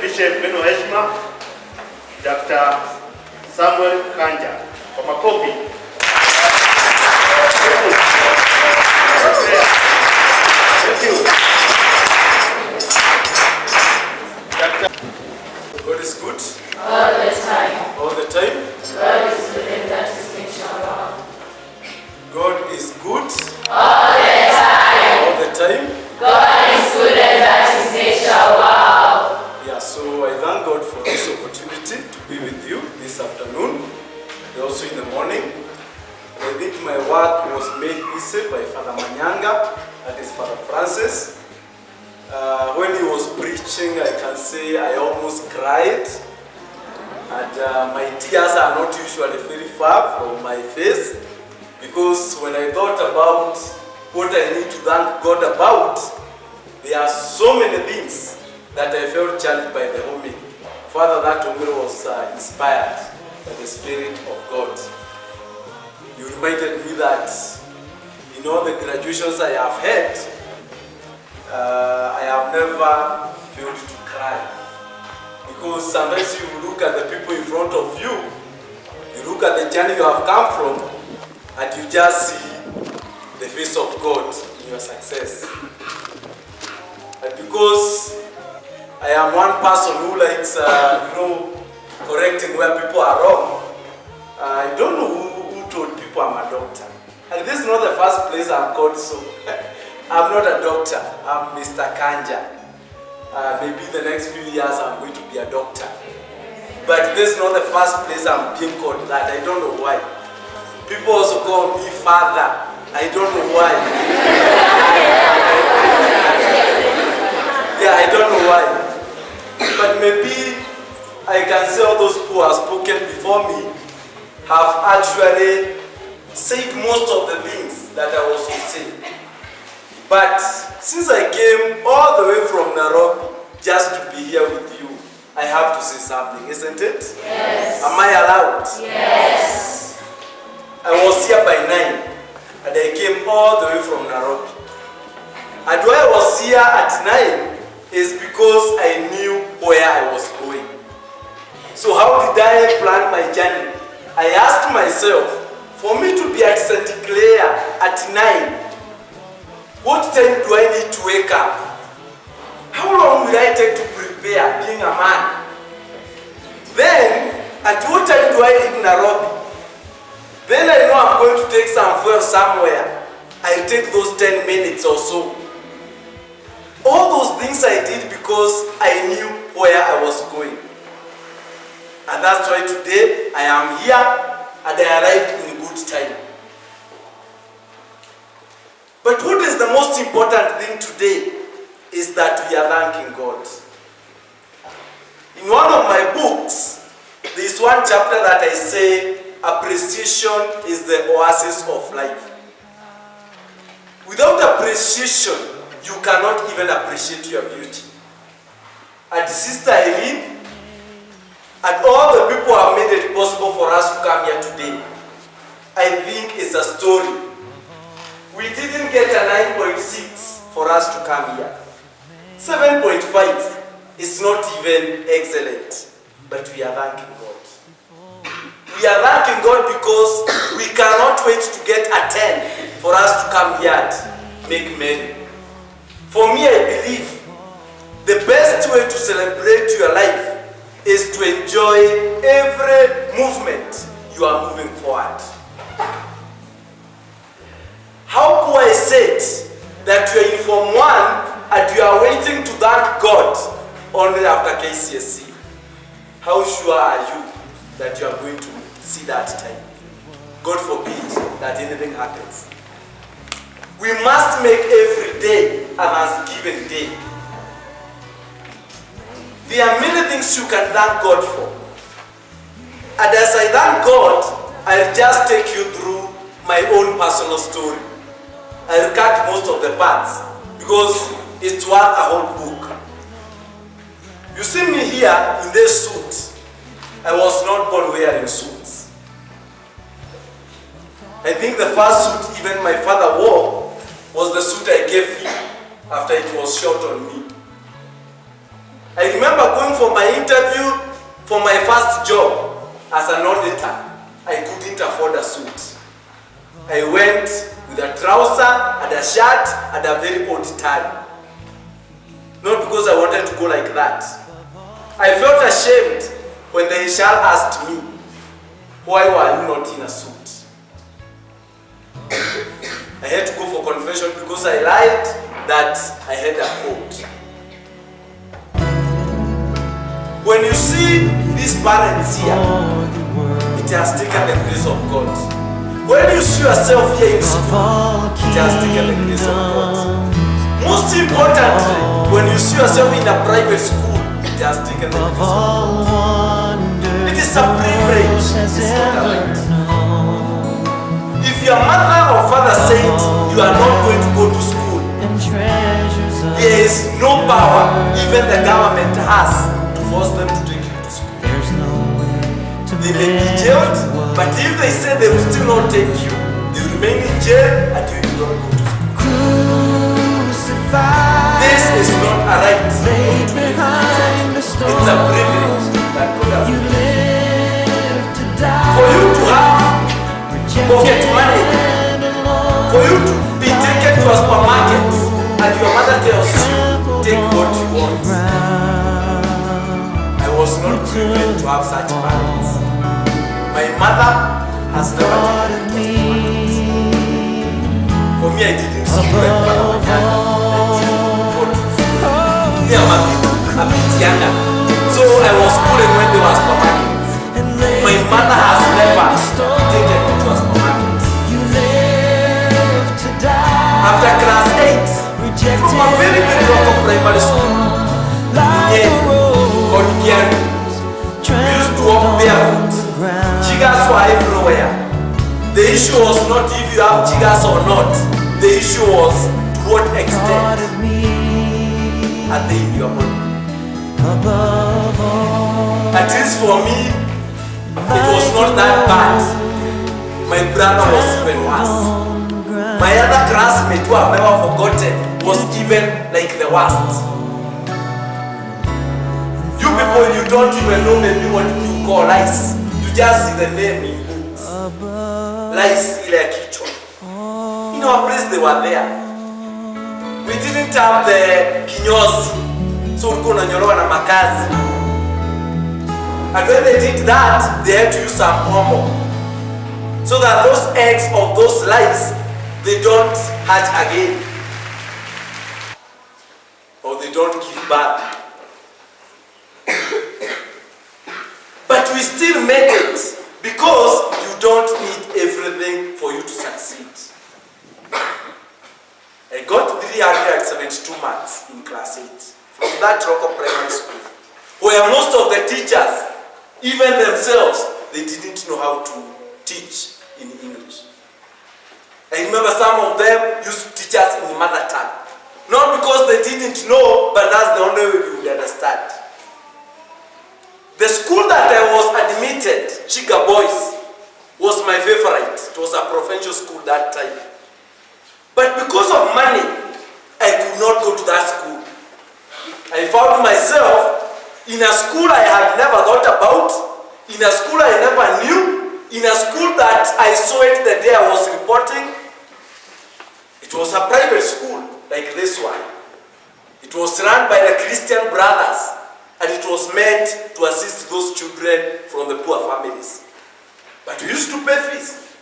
nimkaribishe mgeni wa heshima Dr. Samuel Kanja kwa makofi. Thank you. God is good. All the time. All the time. God is good and that is nature. God is good. All the time. All the time. God is good and that is nature. Wow. Yeah, so I thank God for this opportunity to be with you this afternoon and also in the morning. I think my work was made easy by Father Manyanga, that is Father Francis. When he was preaching, I can say I almost cried. And my tears are not usually very far from my face, because when I thought about what I need to thank God about, there are so many things that I felt challenged by the homily. Father, that homily was inspired by the Spirit of God. You reminded me that in all the graduations I have had, I have never failed to cry. Because sometimes you look at the people in front of you, you look at the journey you have come from, and you just see the face of God in your success. And because I am one person who likes, correcting where people are wrong, I don't know who told people I'm a doctor. And this is not the first place I'm called so. I'm not a doctor, I'm Mr. Kanja. Maybe the next few years I'm going to be a doctor. But this is not the first place I'm being called that. I don't know why. People also call me father. I don't know why. Yeah, I don't know why. But maybe I can say all those who have spoken before me have actually said most of the things that I was to say. But since I came all the way from Nairobi just to be here with you, I have to say something, isn't it? Yes. Am I allowed? Yes. I was here by 9 and I came all the way from Nairobi. And why I was here at 9 is because I knew where I was going. So how did I plan my journey? I asked myself, for me to be at St. Clair at 9, what time do I need to wake up? How long will I take to prepare being a man? Then, at what time do I leave Nairobi? Then I know I'm going to take some fuel somewhere. I'll take those 10 minutes or so. All those things I did because I knew where I was going. And that's why today I am here and I arrived in good time. But what is the most important thing today is that we are thanking God. In one of my books, there is one chapter that I say, appreciation is the oasis of life. Without appreciation, you cannot even appreciate your beauty. And Sister Eileen, and all the people who have made it possible for us to come here today, I think it's a story. We didn't get a 9.6 for us to come here. 7.5 is not even excellent, but we are thanking God. We are thanking God because we cannot wait to get a 10 for us to come here and make merry. For me, I believe the best way to celebrate your life is to enjoy every movement you are moving forward. How poor is it that you are in Form 1 and you are waiting to thank God only after KCSE? How sure are you that you are going to see that time? God forbid that anything happens. We must make every day a Thanksgiving day. There are many things you can thank God for. And as I thank God, I'll just take you through my own personal story. I'll cut most of the parts because it's worth a whole book. You see me here in this suit. I was not born wearing suits. I think the first suit even my father wore was the suit I gave him after it was shot on me. I remember going for my interview for my first job as an auditor. I couldn't afford a suit. I went with a trouser and a shirt and a very old tie. Not because I wanted to go like that. I felt ashamed when the HR asked me, why were you not in a suit? I had to go for confession because I lied that I had a coat. When you see these parents here, it has taken the grace of God. When you see yourself here in school, it has taken the grace of God. Most importantly, when you see yourself in a private school, it has taken the grace of God. It is a privilege, it's not a right. If your mother or father said you are not going to go to school, there is no power even the government has to force them to take you to school. They may be jailed, but if they say they will still not take you, they will remain in jail until you don't go to school. This is not a right. It's a privilege that God has given. For you to have pocket money, for you to be taken to a supermarket and your mother tells you, take what you want. I was not privileged to have such parents. My mother has never taken me. For me, I didn't school like Father Manyanga. Me, I'm a bit younger. So I was schooling when there was supermarkets. My mother has never taken me to a supermarket. After class 8, from a very, very local primary school, we used to walk barefoot. Jiggers were everywhere. The issue was not if you have jiggers or not. The issue was to what extent are they in your body. At least for me, it was not that bad. My brother was even worse. My other classmate who I've never forgotten was even like the worst. You people, you don't even know maybe what you call lice. You just see the name in books. Lice ile kichwa. In our place they were there. We didn't have the kinyozi. So ulikuwa unanyoroa na makazi. And when they did that, they had to use some Molo. So that those eggs of those lice, they don't hatch again. Or they don't give birth. But we still make it because you don't need everything for you to succeed. I got 372 marks in class 8 from that local primary school, where most of the teachers, even themselves, they didn't know how to teach in English. I remember some of them used to teach us in mother tongue. Not because they didn't know, but that's the only way we would understand. The school that I was admitted, Chiga Boys, was my favorite. It was a provincial school that time. But because of money, I could not go to that school. I found myself in a school I had never thought about, in a school I never knew, in a school that I saw it the day I was reporting. It was a private school like this one. It was run by the Christian brothers. And it was meant to assist those children from the poor families. But we used to pay fees.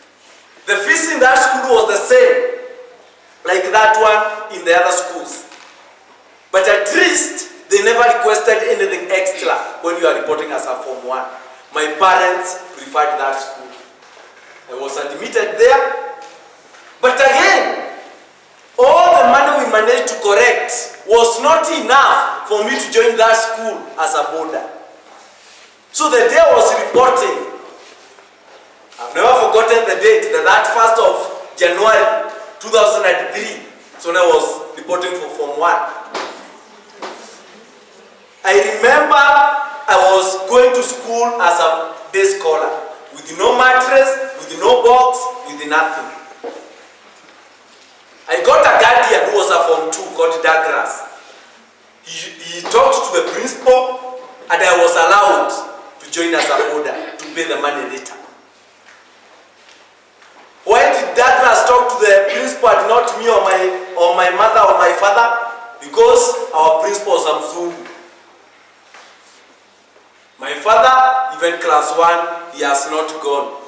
The fees in that school was the same like that one in the other schools. But at least they never requested anything extra when you are reporting as a Form 1. My parents preferred that school. I was admitted there. But again, all the money we managed to collect was not enough for me to join that school as a boarder. So the day I was reporting, I've never forgotten the date, the 1st of January 2003. So when I was reporting for Form 1. I remember I was going to school as a day scholar, with no mattress, with no box, with nothing. I got a guardian who was a Form 2 called Douglas. He he talked to the principal, and I was allowed to join as a boarder to pay the money later. Why did Douglas talk to the principal and not me or my mother or my father? Because our principal was Mzungu. My father, even class 1, he has not gone.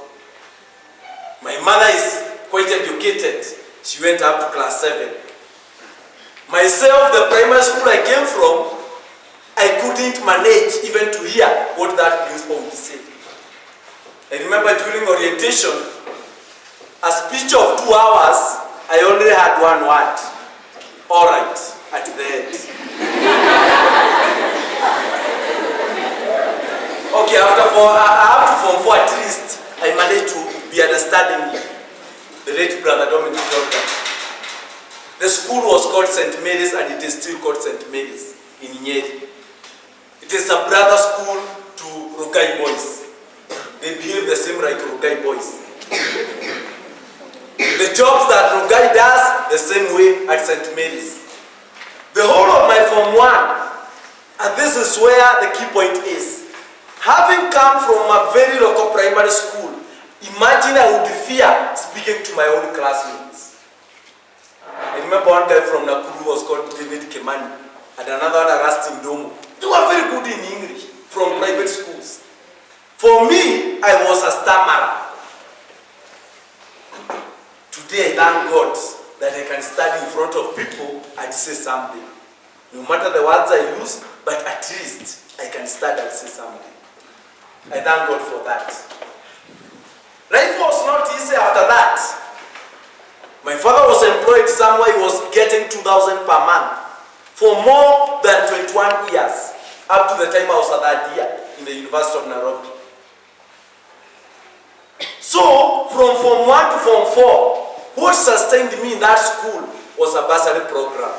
My mother is quite educated. She went up to class 7. Myself, the primary school I came from, I couldn't manage even to hear what that principal would say. I remember during orientation, a speech of 2 hours, I only had one word. All right, at the end. Okay, up to Form 4 at least, I managed to be understanding the late Brother Dominic Doctor. The school was called St. Mary's, and it is still called St. Mary's in Nyeri. It is a brother school to Rugai boys. They behave the same like Rugai boys. The jobs that Rugai does, the same way at St. Mary's. The whole of my Form 1, and this is where the key point is. Having come from a very local primary school, imagine I would fear speaking to my own classmates. I remember one guy from Nakuru was called David Kemani, and another one, Augustine Domo. They were very good in English from private schools. For me, I was a stammerer. Today, I thank God that I can stand in front of people and say something. No matter the words I use, but at least I can stand and say something. I thank God for that. Life was not easy after that. My father was employed somewhere. He was getting 2,000 per month for more than 21 years, up to the time I was a third year in the University of Nairobi. So, from Form 1 to Form 4, what sustained me in that school was a bursary program.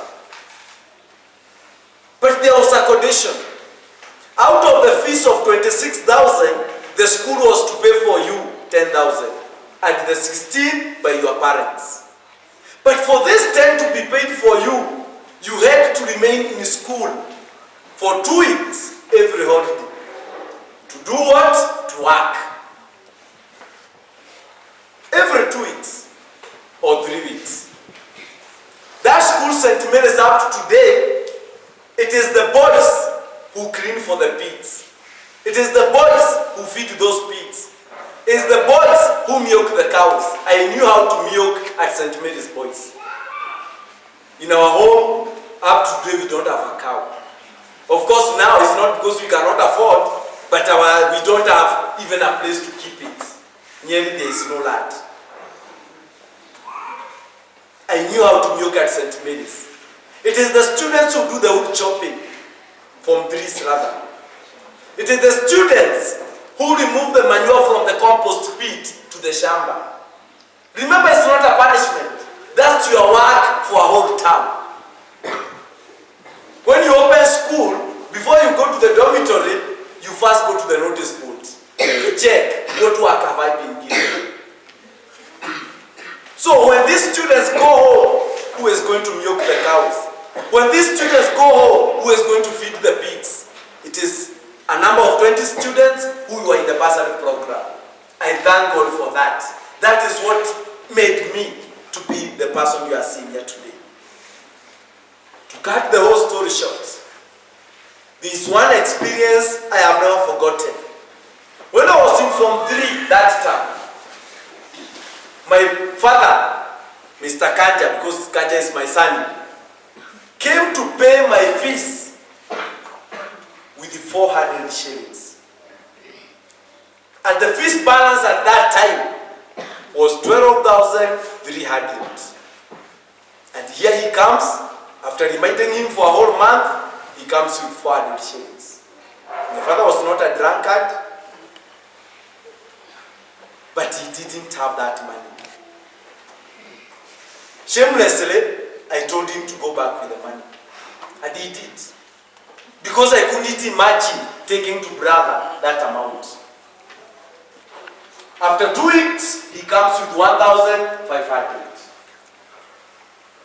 But there was a condition. Out of the fees of 26,000, the school was to pay for you 10,000, and the 16 by your parents. But for this 10 to be paid for you, you had to remain in school for 2 weeks every holiday. To do what? To work. Every 2 weeks or 3 weeks. That school, St. Mary's, up to today, it is the boys who clean for the pigs. It is the boys who feed those pigs. It is the boys who milk the cows. I knew how to milk at St. Mary's boys. In our home, up to today, we don't have a cow. Of course, now it's not because we cannot afford, but we don't have even a place to keep it. Nearly there is no land. I knew how to milk at St. Mary's. It is the students who do the wood chopping, Form 3s rather. It is the students who remove the manure from the compost pit to the shamba. Remember, it's not a punishment. That's your work for a whole term. When you open school, before you go to the dormitory, you first go to the notice board to check what work have I been given. So when these students go home, who is going to milk the cows? When these students go home, who is going to feed the pigs? It is a number of 20 students who were in the bursary program. I thank God for that. That is what made me to be the person you are seeing here today. To cut the whole story short, there is one experience I have never forgotten. When I was in Form 3 that time, my father, Mr. Kanja, because Kanja is my son, came to pay my fees with 400 shillings. And the fees balance at that time was 12,300. And here he comes, after reminding him for a whole month, he comes with 400 shillings. My father was not a drunkard, but he didn't have that money. Shamelessly, I told him to go back with the money. And he did. Because I couldn't imagine taking to brother that amount. After 2 weeks, he comes with 1,500.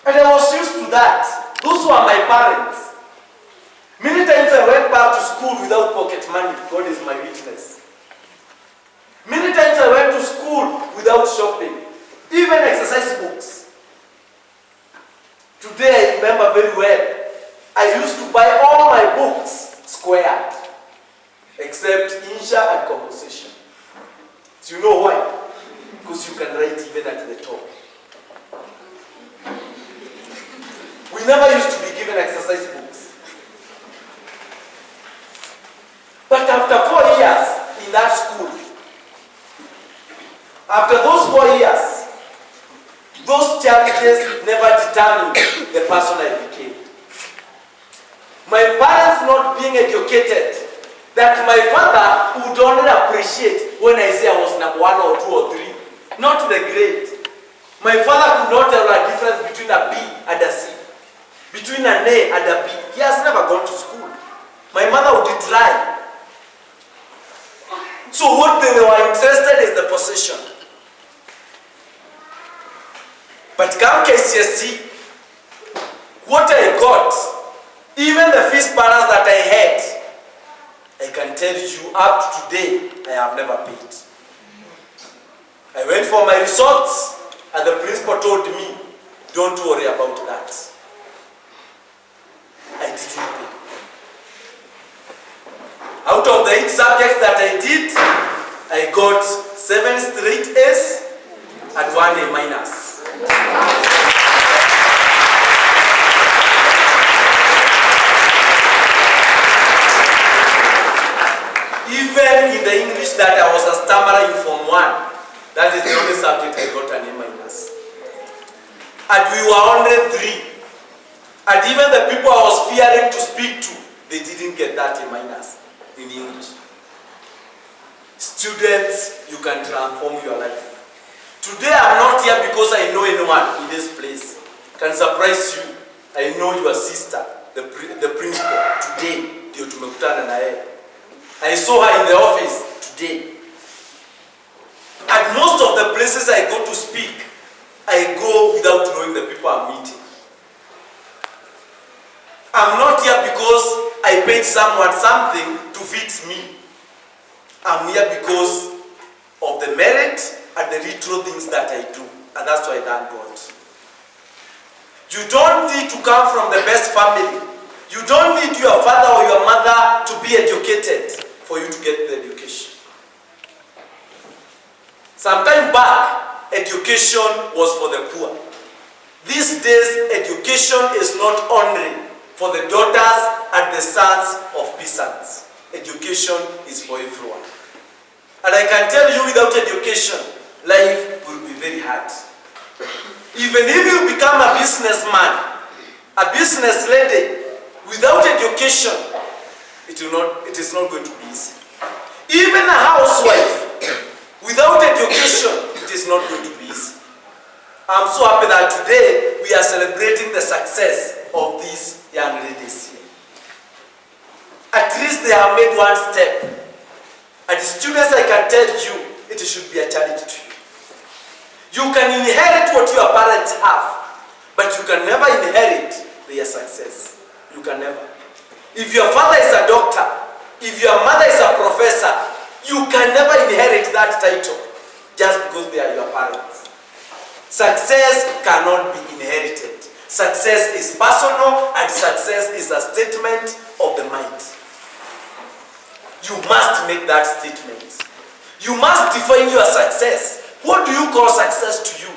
And I was used to that. Those were my parents. Many times I went back to school without pocket money. God is my witness. Many times I went to school without shopping. Even exercise books. Today I remember very well. I used to buy all my books squared. Except Insha and composition. Do you know why? Because you can write even at the top. We never used to be given exercise books. But after 4 years in that school, after those 4 years, those challenges never determined the person I became. My parents not being educated, that my father would only appreciate when I say I was number 1 or 2 or 3, not the grade. My father could not tell a difference between a B and a C, between an A and a B. He has never gone to school. My mother would try. So what they were interested is the possession. But come KCSE, what I got, even the fees balance that I had, I can tell you up to today, I have never paid. I went for my results and the principal told me, don't worry about that. I didn't pay. Out of the 8 subjects that I did, I got 7 straight A's and 1 A minus. Even in the English that I was a stammerer in Form 1, that is the only subject I got an A minus. And we were only 3. And even the people I was fearing to speak to, they didn't get that A minus in English. Students, you can transform your life. Today I'm not here because I know anyone in this place. Can surprise you. I know your sister, the principal, today. I saw her in the office today. At most of the places I go to speak, I go without knowing the people I'm meeting. I'm not here because I paid someone something to fix me. I'm here because of the merit and the retro things that I do. And that's why I thank God. You don't need to come from the best family. You don't need your father or your mother to be educated for you to get the education. Sometime back, education was for the poor. These days, education is not only for the daughters and the sons of peasants. Education is for everyone. And I can tell you, without education, life will be very hard. Even if you become a businessman, a business lady, without education, it is not going to be easy. Even a housewife, without education, it is not going to be easy. I'm so happy that today we are celebrating the success of these young ladies here. At least they have made one step. And students, I can tell you, it should be a challenge to you. You can inherit what your parents have, but you can never inherit their success. You can never. If your father is a doctor, if your mother is a professor, you can never inherit that title just because they are your parents. Success cannot be inherited. Success is personal, and success is a statement of the mind. You must make that statement. You must define your success. What do you call success to you?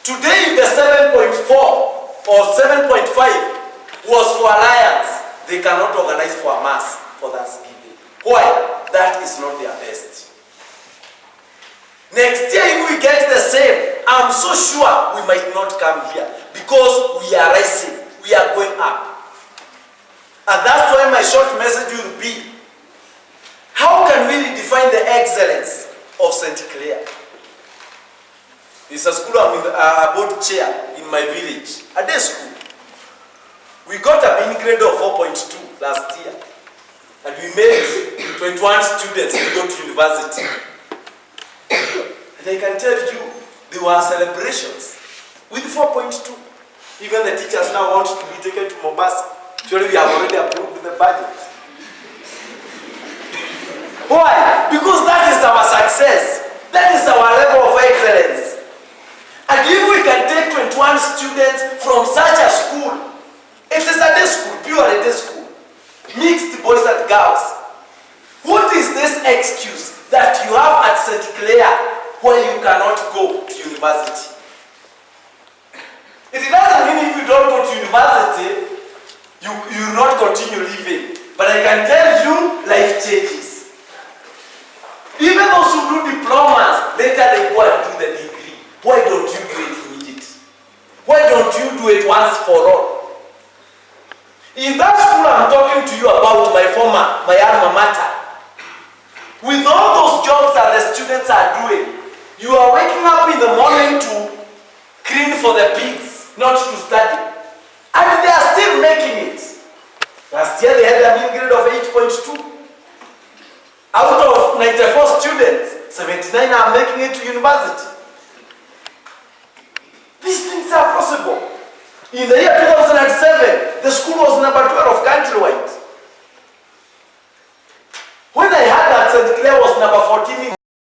Today, the 7.4 or 7.5 was for alliance. They cannot organize for a mass for Thanksgiving. Why? That is not their best. Next year, if we get the same, I'm so sure we might not come here because we are rising. We are going up. And that's why my short message will be, how can we redefine the excellence of St. Clair? It's a school I'm in a board chair in my village, a day school. We got a bin grade of 4.2 last year. And we made 21 students to go to university. And I can tell you, there were celebrations with 4.2. Even the teachers now want to be taken to Mombasa to Surely we have already approved the budget. Why? Because that is our success. That is our level of excellence. And if we can take 21 students from such a school, it is a day school, purely day school, mixed boys and girls. What is this excuse that you have at St. Clair where you cannot go to university? It doesn't mean if you don't go to university, you will not continue living. But I can tell you, life changes. Even those who do diplomas, later they go and do the degree. Why don't you do it immediately? Why don't you do it once for all? In that school I'm talking to you about, my alma mater, with all those jobs that the students are doing, you are waking up in the morning to clean for the pigs, not to study. And they are still making it. Last year they had a mean grade of 8.2. Out of 94 students, 79 are making it to university. These things are possible. In the year 2007, the school was number 12 countrywide. When I heard that St. Clair was number 14